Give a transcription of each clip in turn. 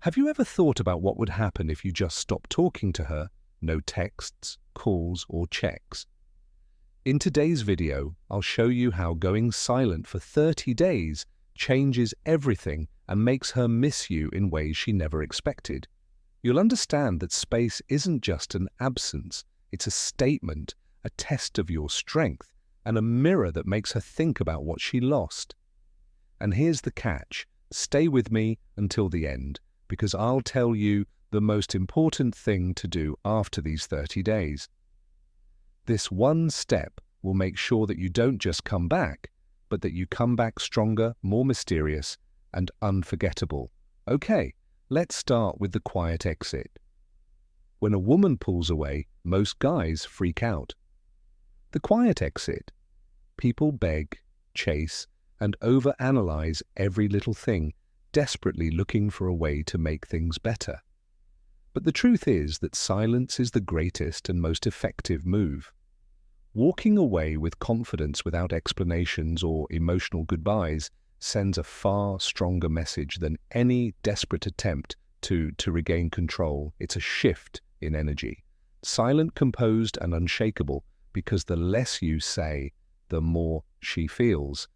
Have you ever thought about what would happen if you just stopped talking to her? No texts, calls, or checks. In today's video, I'll show you how going silent for 30 days changes everything and makes her miss you in ways she never expected. You'll understand that space isn't just an absence, it's a statement, a test of your strength, and a mirror that makes her think about what she lost. And here's the catch: stay with me until the end, because I'll tell you the most important thing to do after these 30 days. This one step will make sure that you don't just come back, but that you come back stronger, more mysterious, and unforgettable. Okay, let's start with the quiet exit. When a woman pulls away, most guys freak out. The quiet exit. People beg, chase, and overanalyze every little thing, desperately looking for a way to make things better. But the truth is that silence is the greatest and most effective move. Walking away with confidence without explanations or emotional goodbyes sends a far stronger message than any desperate attempt to regain control. It's a shift in energy. Silent, composed, and unshakable, because the less you say, the more she feels.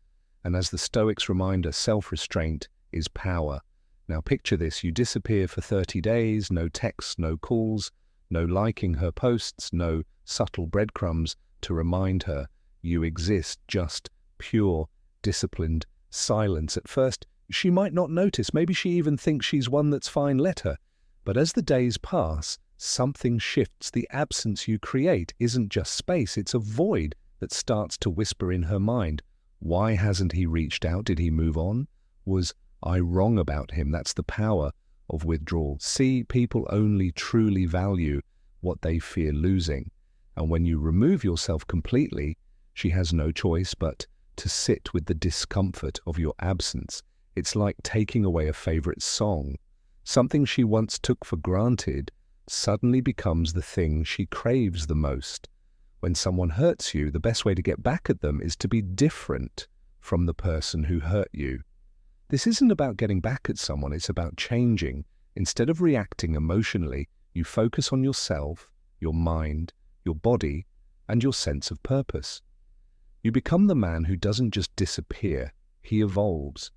And as the Stoics remind us, self-restraint is power. Now picture this: you disappear for 30 days, no texts, no calls, no liking her posts, no subtle breadcrumbs to remind her you exist, just pure, disciplined silence. At first, she might not notice, maybe she even thinks she's one that's fine, let her. But as the days pass, something shifts. The absence you create isn't just space, it's a void that starts to whisper in her mind. Why hasn't he reached out? Did he move on? Was I wrong about him? That's the power of withdrawal. See, people only truly value what they fear losing. And when you remove yourself completely, she has no choice but to sit with the discomfort of your absence. It's like taking away a favorite song. Something she once took for granted suddenly becomes the thing she craves the most. When someone hurts you, the best way to get back at them is to be different from the person who hurt you. This isn't about getting back at someone, it's about changing. Instead of reacting emotionally, you focus on yourself, your mind, your body, and your sense of purpose. You become the man who doesn't just disappear, he evolves.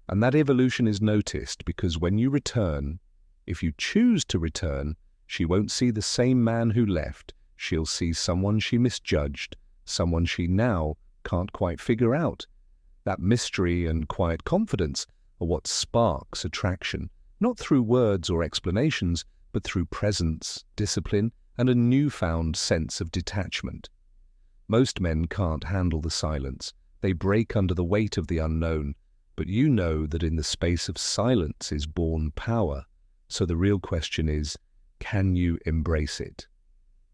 And that evolution is noticed because when you return, if you choose to return, she won't see the same man who left. She'll see someone she misjudged, someone she now can't quite figure out. That mystery and quiet confidence are what sparks attraction, not through words or explanations, but through presence, discipline, and a newfound sense of detachment. Most men can't handle the silence. They break under the weight of the unknown, but you know that in the space of silence is born power. So the real question is, can you embrace it?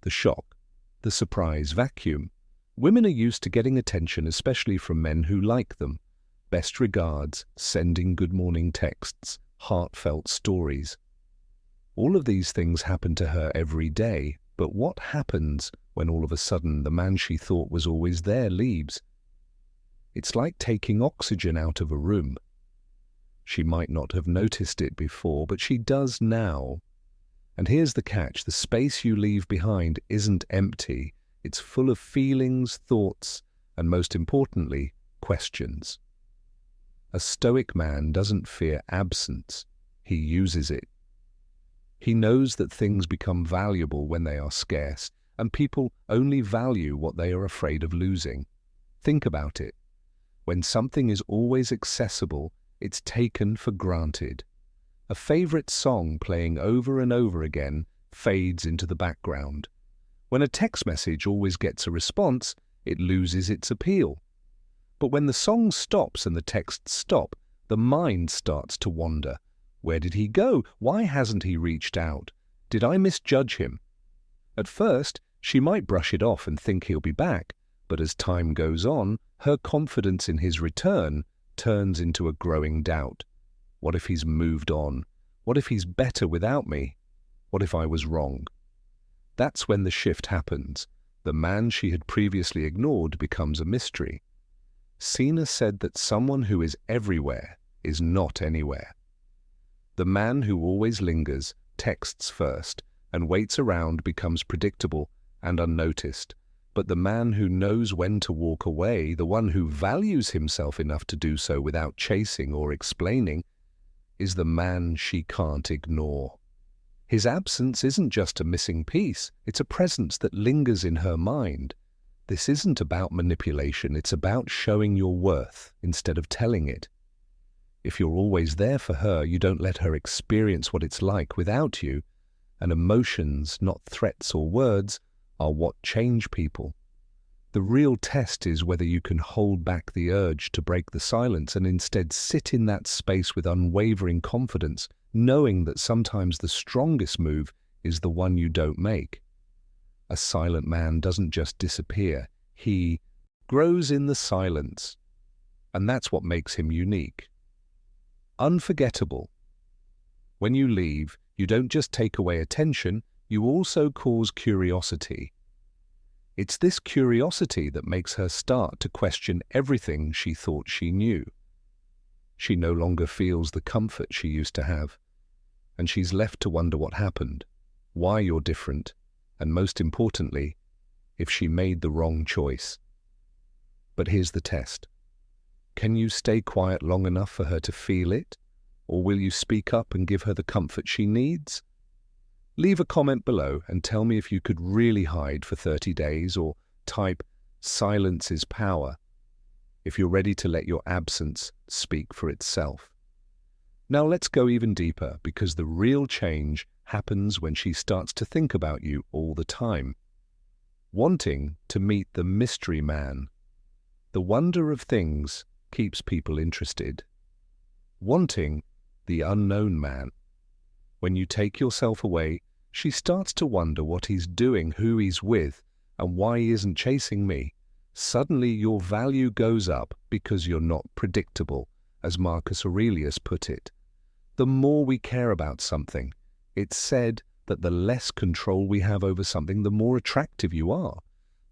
The shock, the surprise, vacuum. Women are used to getting attention, especially from men who like them. Best regards, sending good morning texts, heartfelt stories. All of these things happen to her every day, but what happens when all of a sudden the man she thought was always there leaves? It's like taking oxygen out of a room. She might not have noticed it before, but she does now. And here's the catch: the space you leave behind isn't empty. It's full of feelings, thoughts, and most importantly, questions. A Stoic man doesn't fear absence, he uses it. He knows that things become valuable when they are scarce, and people only value what they are afraid of losing. Think about it. When something is always accessible, it's taken for granted. A favorite song playing over and over again fades into the background. When a text message always gets a response, it loses its appeal. But when the song stops and the texts stop, the mind starts to wander. Where did he go? Why hasn't he reached out? Did I misjudge him? At first, she might brush it off and think he'll be back, but as time goes on, her confidence in his return turns into a growing doubt. What if he's moved on? What if he's better without me? What if I was wrong? That's when the shift happens. The man she had previously ignored becomes a mystery. Cena said that someone who is everywhere is not anywhere. The man who always lingers, texts first, and waits around becomes predictable and unnoticed. But the man who knows when to walk away, the one who values himself enough to do so without chasing or explaining, is the man she can't ignore. His absence isn't just a missing piece, it's a presence that lingers in her mind. This isn't about manipulation, it's about showing your worth instead of telling it. If you're always there for her, you don't let her experience what it's like without you, and emotions, not threats or words, are what change people. The real test is whether you can hold back the urge to break the silence and instead sit in that space with unwavering confidence, knowing that sometimes the strongest move is the one you don't make. A silent man doesn't just disappear, he grows in the silence. And that's what makes him unique. Unforgettable. When you leave, you don't just take away attention, you also cause curiosity. It's this curiosity that makes her start to question everything she thought she knew. She no longer feels the comfort she used to have, and she's left to wonder what happened, why you're different, and most importantly, if she made the wrong choice. But here's the test. Can you stay quiet long enough for her to feel it, or will you speak up and give her the comfort she needs? Leave a comment below and tell me if you could really hide for 30 days, or type "silence is power" if you're ready to let your absence speak for itself. Now let's go even deeper, because the real change happens when she starts to think about you all the time. Wanting to meet the mystery man. The wonder of things keeps people interested. Wanting the unknown man. When you take yourself away, she starts to wonder what he's doing, who he's with, and why he isn't chasing me. Suddenly your value goes up because you're not predictable, as Marcus Aurelius put it. The more we care about something, it's said that the less control we have over something, the more attractive you are.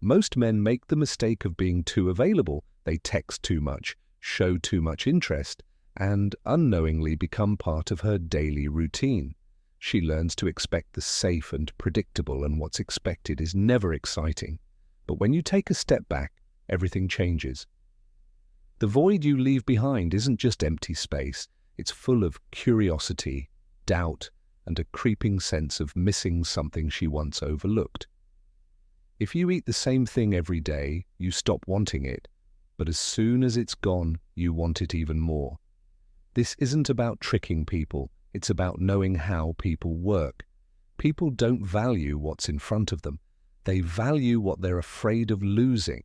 Most men make the mistake of being too available. They text too much, show too much interest, and unknowingly become part of her daily routine. She learns to expect the safe and predictable, and what's expected is never exciting. But when you take a step back, everything changes. The void you leave behind isn't just empty space, it's full of curiosity, doubt, and a creeping sense of missing something she once overlooked. If you eat the same thing every day, you stop wanting it, but as soon as it's gone, you want it even more. This isn't about tricking people, it's about knowing how people work. People don't value what's in front of them, they value what they're afraid of losing.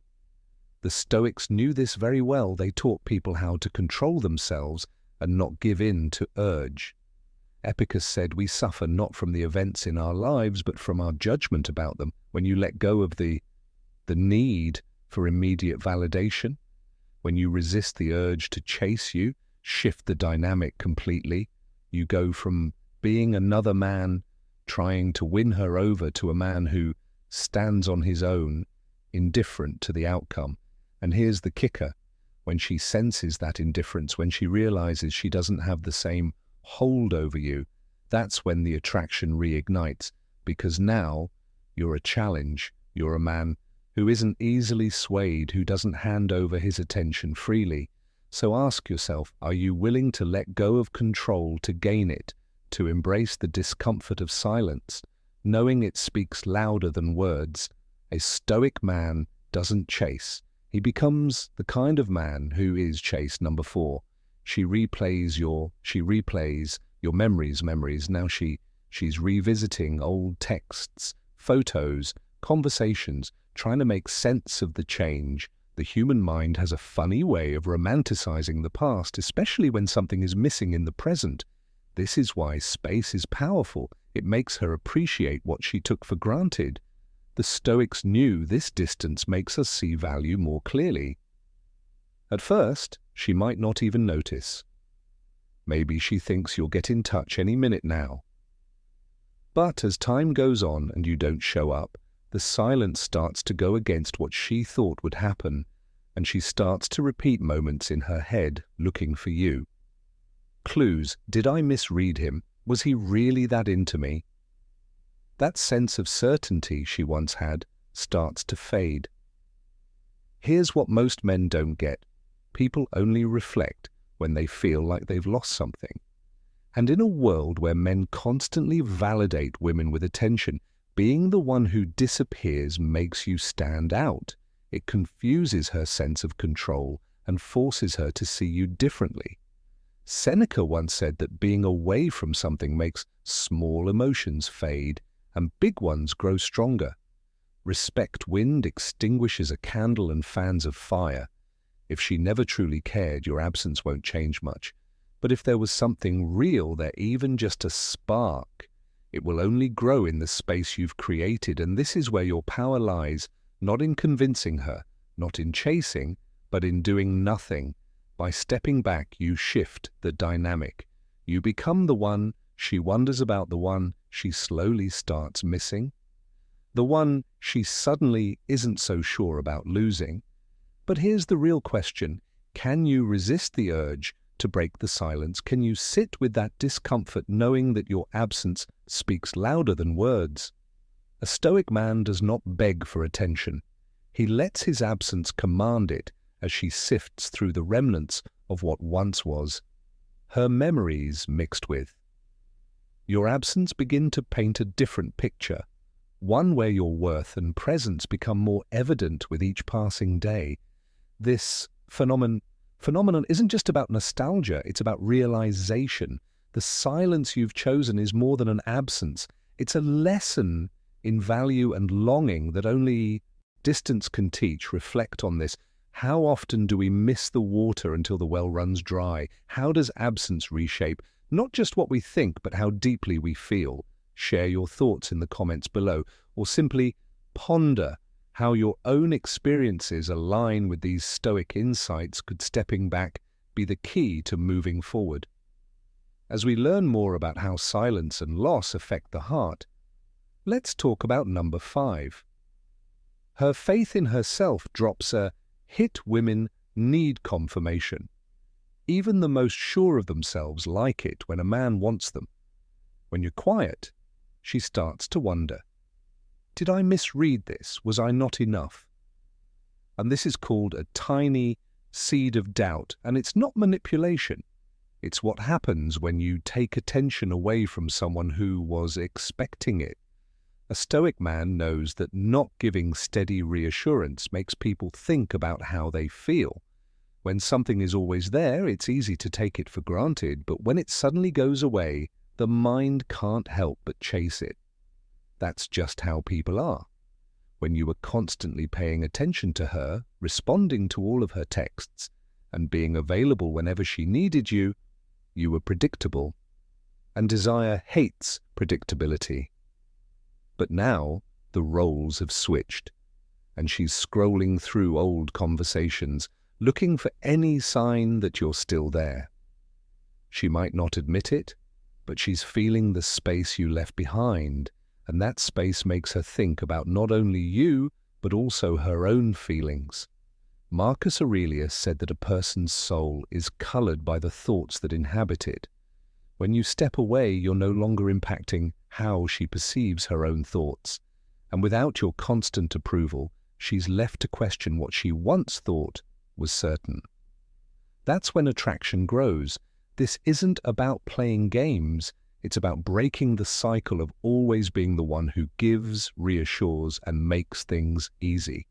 The Stoics knew this very well. They taught people how to control themselves and not give in to urge. Epicus said we suffer not from the events in our lives, but from our judgment about them. When you let go of the need for immediate validation, when you resist the urge to chase you, shift the dynamic completely. You go from being another man trying to win her over to a man who stands on his own, indifferent to the outcome. And here's the kicker. When she senses that indifference, when she realizes she doesn't have the same hold over you, that's when the attraction reignites, because now you're a challenge. You're a man who isn't easily swayed, who doesn't hand over his attention freely. So ask yourself, are you willing to let go of control to gain it, to embrace the discomfort of silence, knowing it speaks louder than words? A Stoic man doesn't chase. He becomes the kind of man who is chase number 4. She replays your memories. Now she's revisiting old texts, photos, conversations, trying to make sense of the change. The human mind has a funny way of romanticizing the past, especially when something is missing in the present. This is why space is powerful. It makes her appreciate what she took for granted. The Stoics knew this distance makes us see value more clearly. At first, she might not even notice. Maybe she thinks you'll get in touch any minute now. But as time goes on and you don't show up, the silence starts to go against what she thought would happen, and she starts to repeat moments in her head looking for you. Clues. Did I misread him? Was he really that into me? That sense of certainty she once had starts to fade. Here's what most men don't get. People only reflect when they feel like they've lost something. And in a world where men constantly validate women with attention, being the one who disappears makes you stand out. It confuses her sense of control and forces her to see you differently. Seneca once said that being away from something makes small emotions fade and big ones grow stronger. Respect wind extinguishes a candle and fans of fire. If she never truly cared, your absence won't change much. But if there was something real there, even just a spark, it will only grow in the space you've created, and this is where your power lies, not in convincing her, not in chasing, but in doing nothing. By stepping back, you shift the dynamic. You become the one she wonders about, the one she slowly starts missing, the one she suddenly isn't so sure about losing. But here's the real question. Can you resist the urge to break the silence? Can you sit with that discomfort knowing that your absence speaks louder than words? A Stoic man does not beg for attention. He lets his absence command it as she sifts through the remnants of what once was, her memories mixed with. Your absence begin to paint a different picture, one where your worth and presence become more evident with each passing day. This phenomenon isn't just about nostalgia, it's about realization. The silence you've chosen is more than an absence. It's a lesson in value and longing that only distance can teach. Reflect on this. How often do we miss the water until the well runs dry? How does absence reshape not just what we think, but how deeply we feel? Share your thoughts in the comments below, or simply ponder how your own experiences align with these Stoic insights. Could stepping back be the key to moving forward? As we learn more about how silence and loss affect the heart, let's talk about number 5. Her faith in herself drops a hit. Women need confirmation. Even the most sure of themselves like it when a man wants them. When you're quiet, she starts to wonder, did I misread this? Was I not enough? And this is called a tiny seed of doubt, and it's not manipulation. It's what happens when you take attention away from someone who was expecting it. A Stoic man knows that not giving steady reassurance makes people think about how they feel. When something is always there, it's easy to take it for granted, but when it suddenly goes away, the mind can't help but chase it. That's just how people are. When you were constantly paying attention to her, responding to all of her texts, and being available whenever she needed you, you were predictable. And desire hates predictability. But now the roles have switched, and she's scrolling through old conversations, looking for any sign that you're still there. She might not admit it, but she's feeling the space you left behind, and that space makes her think about not only you, but also her own feelings. Marcus Aurelius said that a person's soul is colored by the thoughts that inhabit it. When you step away, you're no longer impacting how she perceives her own thoughts, and without your constant approval, she's left to question what she once thought was certain. That's when attraction grows. This isn't about playing games, it's about breaking the cycle of always being the one who gives, reassures, and makes things easy.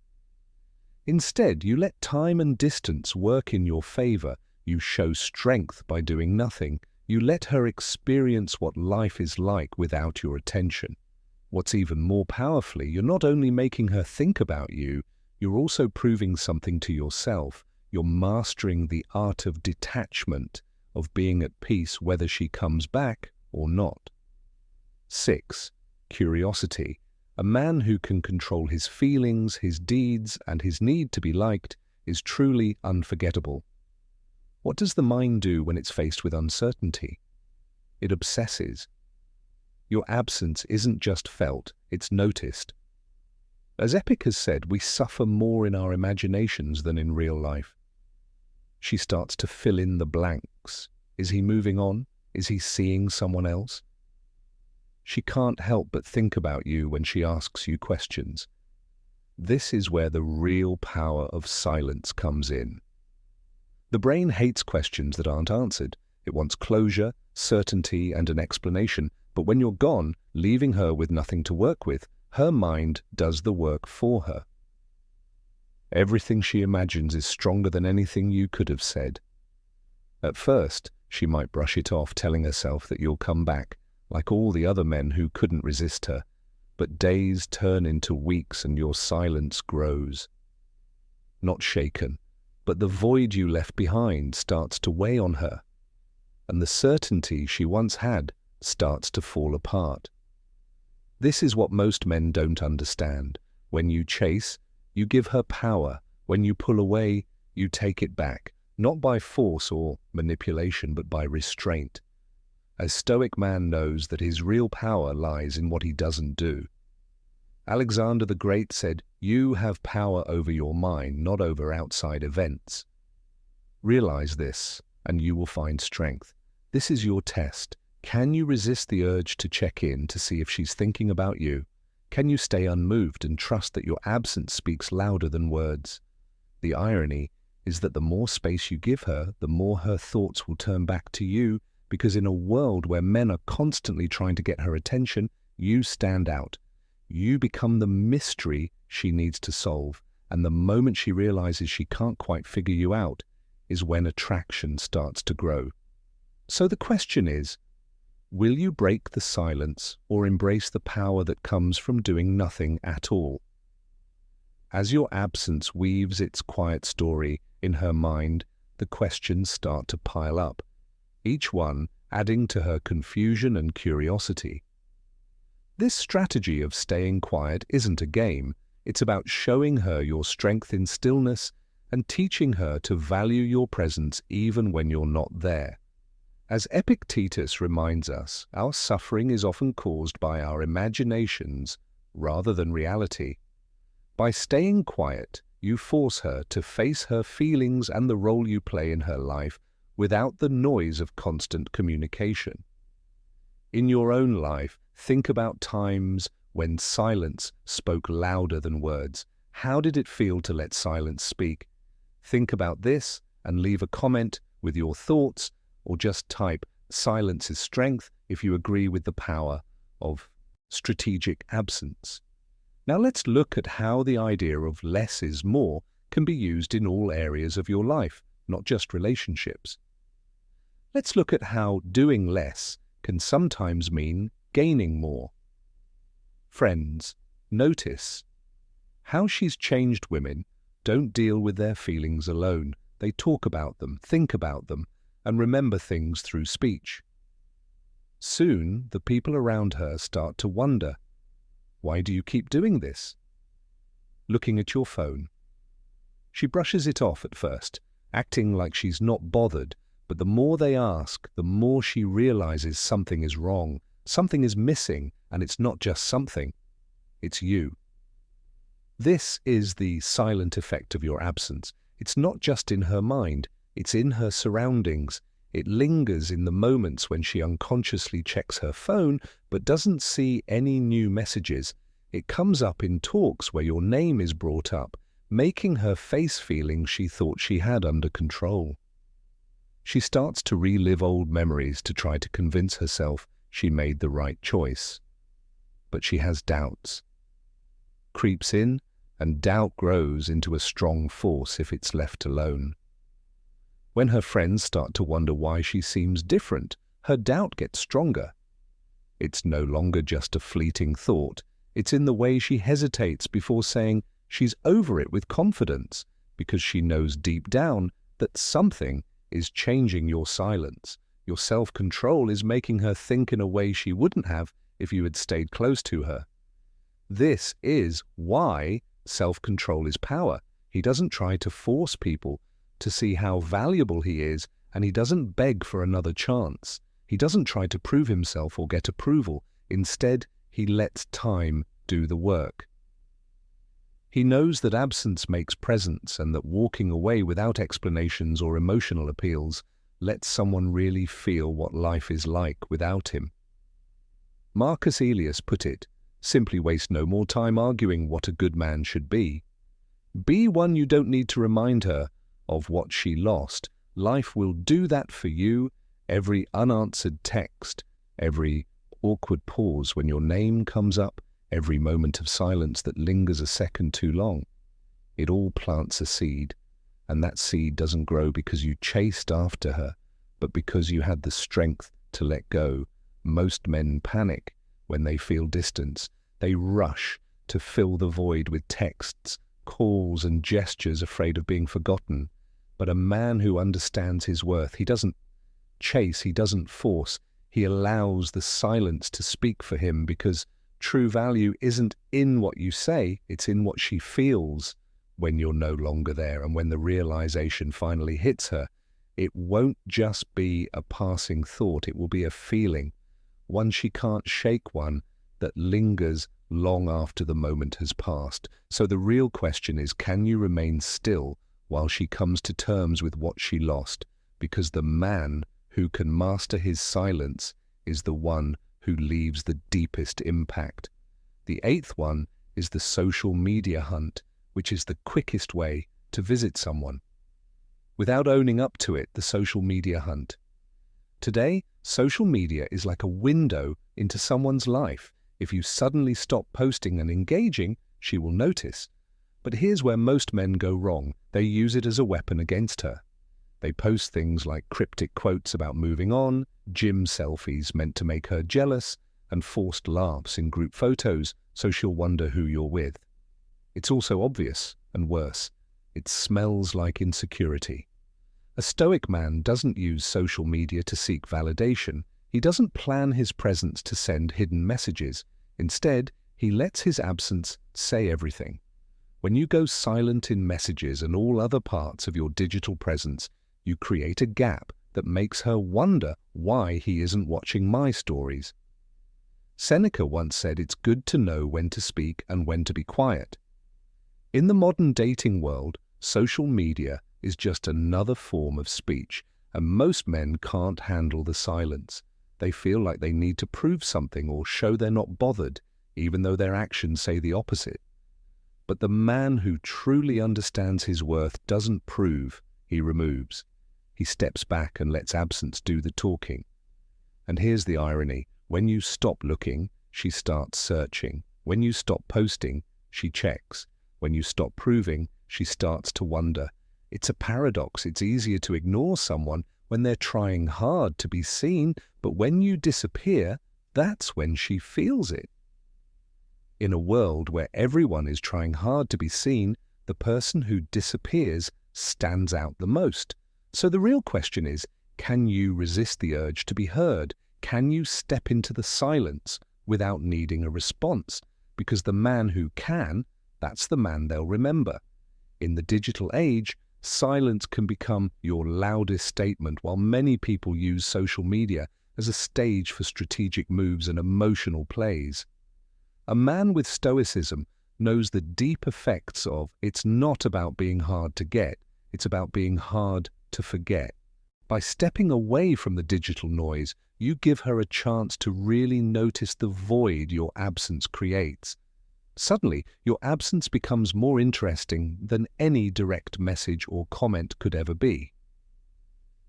Instead, you let time and distance work in your favor. You show strength by doing nothing. You let her experience what life is like without your attention. What's even more powerfully, you're not only making her think about you, you're also proving something to yourself. You're mastering the art of detachment, of being at peace whether she comes back or not. 6. Curiosity. A man who can control his feelings, his deeds, and his need to be liked is truly unforgettable. What does the mind do when it's faced with uncertainty? It obsesses. Your absence isn't just felt, it's noticed. As Epic has said, we suffer more in our imaginations than in real life. She starts to fill in the blanks. Is he moving on? Is he seeing someone else? She can't help but think about you when she asks you questions. This is where the real power of silence comes in. The brain hates questions that aren't answered. It wants closure, certainty, and an explanation. But when you're gone, leaving her with nothing to work with, her mind does the work for her. Everything she imagines is stronger than anything you could have said. At first, she might brush it off, telling herself that you'll come back, like all the other men who couldn't resist her. But days turn into weeks and your silence grows. Not shaken, but the void you left behind starts to weigh on her, and the certainty she once had starts to fall apart. This is what most men don't understand. When you chase, you give her power. When you pull away, you take it back, not by force or manipulation, but by restraint. A Stoic man knows that his real power lies in what he doesn't do. Alexander the Great said, "You have power over your mind, not over outside events." Realize this, and you will find strength. This is your test. Can you resist the urge to check in to see if she's thinking about you? Can you stay unmoved and trust that your absence speaks louder than words? The irony is that the more space you give her, the more her thoughts will turn back to you, because in a world where men are constantly trying to get her attention, you stand out. You become the mystery she needs to solve, and the moment she realizes she can't quite figure you out is when attraction starts to grow. So the question is, will you break the silence or embrace the power that comes from doing nothing at all? As your absence weaves its quiet story in her mind, the questions start to pile up, each one adding to her confusion and curiosity. This strategy of staying quiet isn't a game. It's about showing her your strength in stillness and teaching her to value your presence even when you're not there. As Epictetus reminds us, our suffering is often caused by our imaginations rather than reality. By staying quiet, you force her to face her feelings and the role you play in her life without the noise of constant communication. In your own life, think about times when silence spoke louder than words. How did it feel to let silence speak? Think about this and leave a comment with your thoughts, or just type "silence is strength" if you agree with the power of strategic absence. Now let's look at how the idea of less is more can be used in all areas of your life, not just relationships. Let's look at how doing less can sometimes mean gaining more. Friends, notice how she's changed. Women don't deal with their feelings alone. They talk about them, think about them, and remember things through speech. Soon, the people around her start to wonder, why do you keep doing this? Looking at your phone. She brushes it off at first, acting like she's not bothered, but the more they ask, the more she realizes something is wrong, something is missing, and it's not just something, it's you. This is the silent effect of your absence. It's not just in her mind, it's in her surroundings. It lingers in the moments when she unconsciously checks her phone but doesn't see any new messages. It comes up in talks where your name is brought up, making her face feelings she thought she had under control. She starts to relive old memories to try to convince herself she made the right choice. But she has doubts. Creeps in, and doubt grows into a strong force if it's left alone. When her friends start to wonder why she seems different, her doubt gets stronger. It's no longer just a fleeting thought. It's in the way she hesitates before saying she's over it with confidence, because she knows deep down that something is changing your silence. Your self-control is making her think in a way she wouldn't have if you had stayed close to her. This is why self-control is power. He doesn't try to force people to see how valuable he is, and he doesn't beg for another chance. He doesn't try to prove himself or get approval. Instead, he lets time do the work. He knows that absence makes presence, and that walking away without explanations or emotional appeals Let someone really feel what life is like without him. Marcus Aurelius put it, simply waste no more time arguing what a good man should be. Be one you don't need to remind her of what she lost. Life will do that for you. Every unanswered text, every awkward pause when your name comes up, every moment of silence that lingers a second too long. It all plants a seed, and that seed doesn't grow because you chased after her, but because you had the strength to let go. Most men panic when they feel distance. They rush to fill the void with texts, calls, and gestures, afraid of being forgotten. But a man who understands his worth, he doesn't chase, he doesn't force, he allows the silence to speak for him, because true value isn't in what you say, it's in what she feels when you're no longer there. And when the realization finally hits her, it won't just be a passing thought, it will be a feeling, one she can't shake, one that lingers long after the moment has passed. So the real question is, can you remain still while she comes to terms with what she lost? Because the man who can master his silence is the one who leaves the deepest impact. The eighth one is the social media hunt, which is the quickest way to visit someone without owning up to it. The social media hunt. Today, social media is like a window into someone's life. If you suddenly stop posting and engaging, she will notice. But here's where most men go wrong. They use it as a weapon against her. They post things like cryptic quotes about moving on, gym selfies meant to make her jealous, and forced laughs in group photos so she'll wonder who you're with. It's also obvious, and worse, it smells like insecurity. A Stoic man doesn't use social media to seek validation. He doesn't plan his presence to send hidden messages. Instead, he lets his absence say everything. When you go silent in messages and all other parts of your digital presence, you create a gap that makes her wonder why he isn't watching my stories. Seneca once said it's good to know when to speak and when to be quiet. In the modern dating world, social media is just another form of speech, and most men can't handle the silence. They feel like they need to prove something or show they're not bothered, even though their actions say the opposite. But the man who truly understands his worth doesn't prove, he removes. He steps back and lets absence do the talking. And here's the irony. When you stop looking, she starts searching. When you stop posting, she checks. When you stop proving, she starts to wonder. It's a paradox. It's easier to ignore someone when they're trying hard to be seen, but when you disappear, that's when she feels it. In a world where everyone is trying hard to be seen, the person who disappears stands out the most. So the real question is, can you resist the urge to be heard? Can you step into the silence without needing a response? Because the man who can, that's the man they'll remember. In the digital age, silence can become your loudest statement, while many people use social media as a stage for strategic moves and emotional plays. A man with Stoicism knows the deep effects of it's not about being hard to get, it's about being hard to forget. By stepping away from the digital noise, you give her a chance to really notice the void your absence creates. Suddenly, your absence becomes more interesting than any direct message or comment could ever be.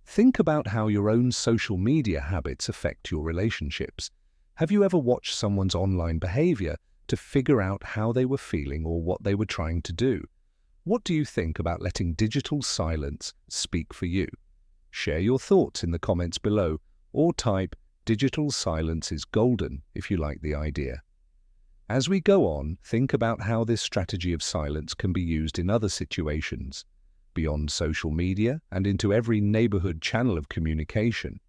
Think about how your own social media habits affect your relationships. Have you ever watched someone's online behavior to figure out how they were feeling or what they were trying to do? What do you think about letting digital silence speak for you? Share your thoughts in the comments below, or type "digital silence is golden" if you like the idea. As we go on, think about how this strategy of silence can be used in other situations, beyond social media and into every neighborhood channel of communication.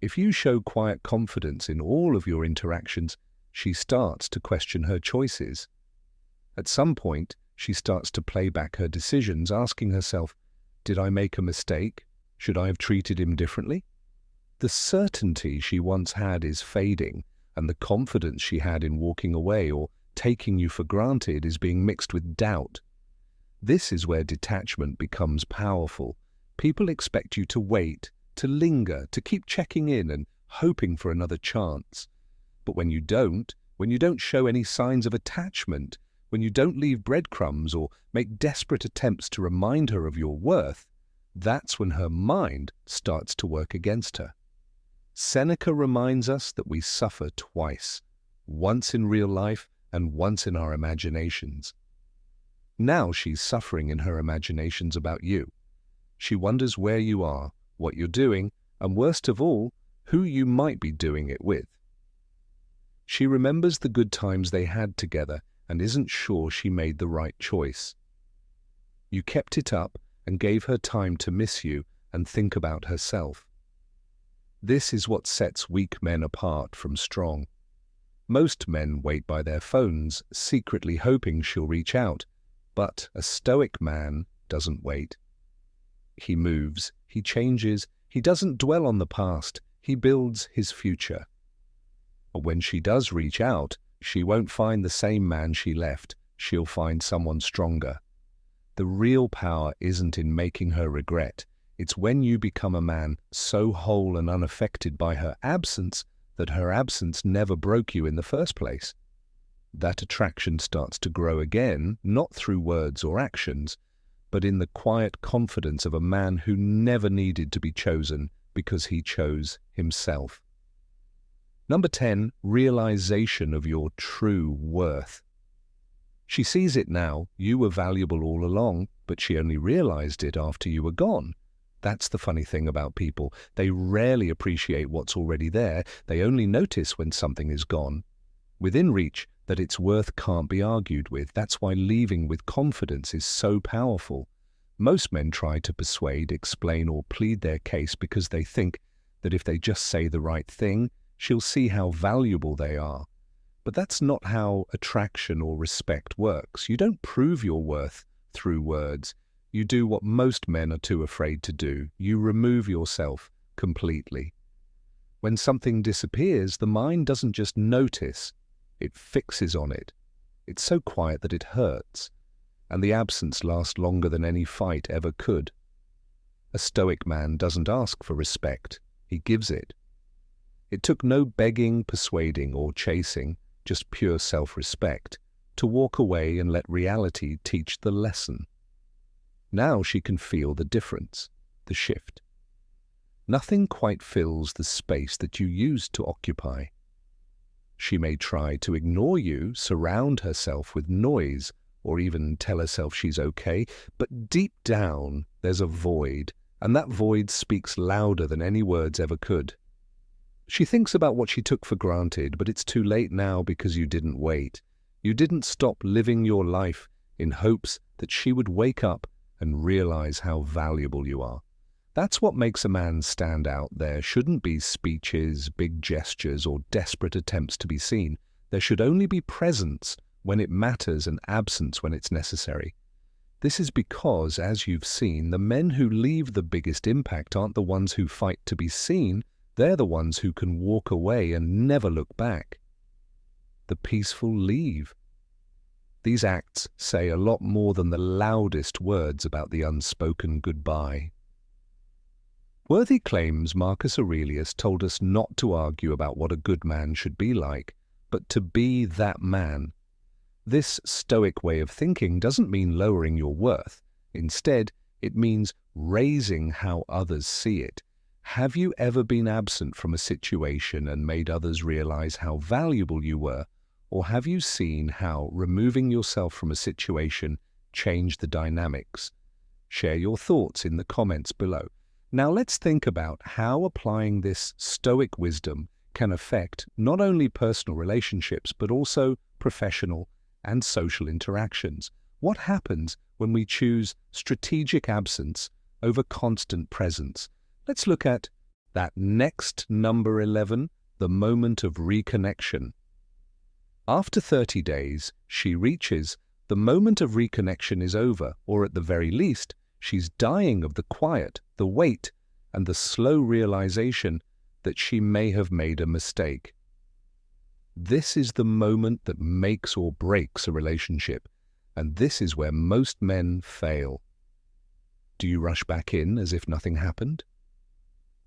If you show quiet confidence in all of your interactions, she starts to question her choices. At some point, she starts to play back her decisions, asking herself, did I make a mistake? Should I have treated him differently? The certainty she once had is fading, and the confidence she had in walking away or taking you for granted is being mixed with doubt. This is where detachment becomes powerful. People expect you to wait, to linger, to keep checking in and hoping for another chance. But when you don't show any signs of attachment, when you don't leave breadcrumbs or make desperate attempts to remind her of your worth, that's when her mind starts to work against her. Seneca reminds us that we suffer twice, once in real life and once in our imaginations. Now she's suffering in her imaginations about you. She wonders where you are, what you're doing, and worst of all, who you might be doing it with. She remembers the good times they had together and isn't sure she made the right choice. You kept it up and gave her time to miss you and think about herself. This is what sets weak men apart from strong. Most men wait by their phones, secretly hoping she'll reach out, but a stoic man doesn't wait. He moves, he changes, he doesn't dwell on the past, he builds his future. But when she does reach out, she won't find the same man she left, she'll find someone stronger. The real power isn't in making her regret, it's when you become a man so whole and unaffected by her absence that her absence never broke you in the first place. That attraction starts to grow again, not through words or actions, but in the quiet confidence of a man who never needed to be chosen because he chose himself. Number 10, realization of your true worth. She sees it now. You were valuable all along, but she only realized it after you were gone. That's the funny thing about people. They rarely appreciate what's already there. They only notice when something is gone. Within reach, that its worth can't be argued with. That's why leaving with confidence is so powerful. Most men try to persuade, explain, or plead their case because they think that if they just say the right thing, she'll see how valuable they are. But that's not how attraction or respect works. You don't prove your worth through words. You do what most men are too afraid to do. You remove yourself completely. When something disappears, the mind doesn't just notice, it fixes on it. It's so quiet that it hurts, and the absence lasts longer than any fight ever could. A stoic man doesn't ask for respect, he gives it. It took no begging, persuading, or chasing, just pure self-respect, to walk away and let reality teach the lesson. Now she can feel the difference, the shift. Nothing quite fills the space that you used to occupy. She may try to ignore you, surround herself with noise, or even tell herself she's okay, but deep down there's a void, and that void speaks louder than any words ever could. She thinks about what she took for granted, but it's too late now because you didn't wait. You didn't stop living your life in hopes that she would wake up and realize how valuable you are. That's what makes a man stand out. There shouldn't be speeches, big gestures, or desperate attempts to be seen. There should only be presence when it matters and absence when it's necessary. This is because, as you've seen, the men who leave the biggest impact aren't the ones who fight to be seen. They're the ones who can walk away and never look back. The peaceful leave. These acts say a lot more than the loudest words about the unspoken goodbye. Worthy claims Marcus Aurelius told us not to argue about what a good man should be like, but to be that man. This Stoic way of thinking doesn't mean lowering your worth. Instead, it means raising how others see it. Have you ever been absent from a situation and made others realize how valuable you were? Or have you seen how removing yourself from a situation changed the dynamics? Share your thoughts in the comments below. Now let's think about how applying this Stoic wisdom can affect not only personal relationships, but also professional and social interactions. What happens when we choose strategic absence over constant presence? Let's look at that next number 11, the moment of reconnection. After 30 days, she reaches the moment of reconnection is over, or at the very least, she's dying of the quiet, the wait, and the slow realization that she may have made a mistake. This is the moment that makes or breaks a relationship, and this is where most men fail. Do you rush back in as if nothing happened?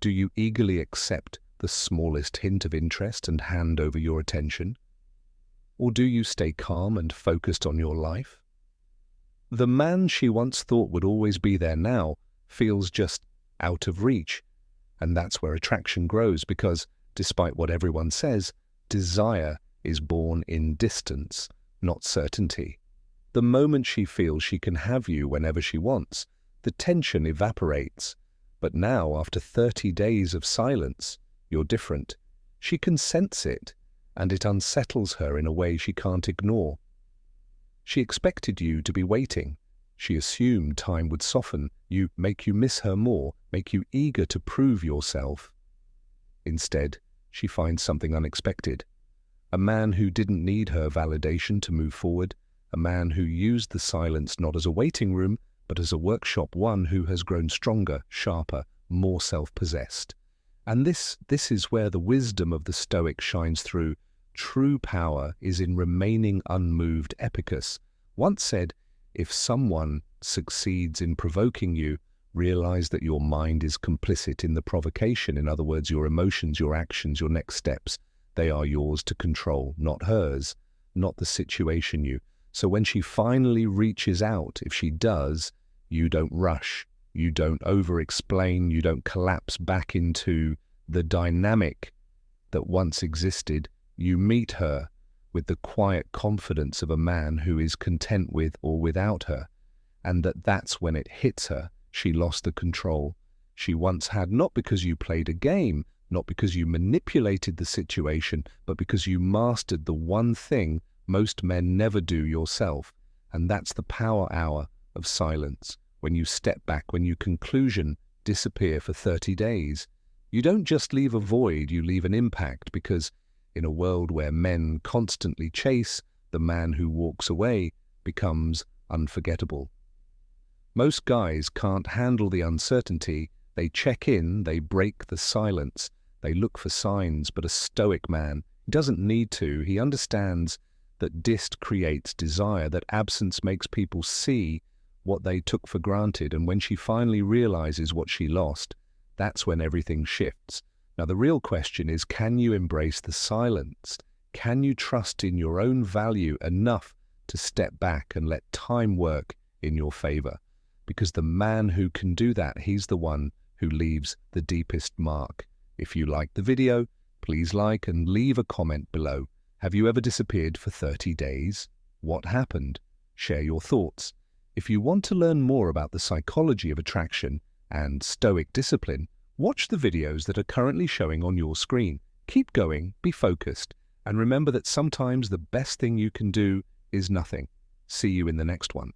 Do you eagerly accept the smallest hint of interest and hand over your attention? Or do you stay calm and focused on your life? The man she once thought would always be there now feels just out of reach. And that's where attraction grows because, despite what everyone says, desire is born in distance, not certainty. The moment she feels she can have you whenever she wants, the tension evaporates. But now, after 30 days of silence, you're different. She can sense it, and it unsettles her in a way she can't ignore. She expected you to be waiting. She assumed time would soften you, make you miss her more, make you eager to prove yourself. Instead, she finds something unexpected. A man who didn't need her validation to move forward, a man who used the silence not as a waiting room, but as a workshop, one who has grown stronger, sharper, more self-possessed. And this is where the wisdom of the Stoic shines through. True power is in remaining unmoved. Epicus once said, if someone succeeds in provoking you, realize that your mind is complicit in the provocation. In other words, your emotions, your actions, your next steps, they are yours to control, not hers, not the situation you. So when she finally reaches out, if she does, you don't rush, you don't over-explain, you don't collapse back into the dynamic that once existed. You meet her with the quiet confidence of a man who is content with or without her, and that's when it hits her. She lost the control she once had, not because you played a game, not because you manipulated the situation, but because you mastered the one thing most men never do, yourself. And that's the power hour of silence. When you step back, when you conclusion disappear for 30 days, you don't just leave a void, you leave an impact, because in a world where men constantly chase, the man who walks away becomes unforgettable. Most guys can't handle the uncertainty. They check in, they break the silence, they look for signs, but a Stoic man, he doesn't need to. He understands that dist creates desire, that absence makes people see what they took for granted, and when she finally realizes what she lost, that's when everything shifts. Now, the real question is, can you embrace the silence? Can you trust in your own value enough to step back and let time work in your favor? Because the man who can do that, he's the one who leaves the deepest mark. If you liked the video, please like and leave a comment below. Have you ever disappeared for 30 days? What happened? Share your thoughts. If you want to learn more about the psychology of attraction and Stoic discipline, watch the videos that are currently showing on your screen. Keep going, be focused, and remember that sometimes the best thing you can do is nothing. See you in the next one.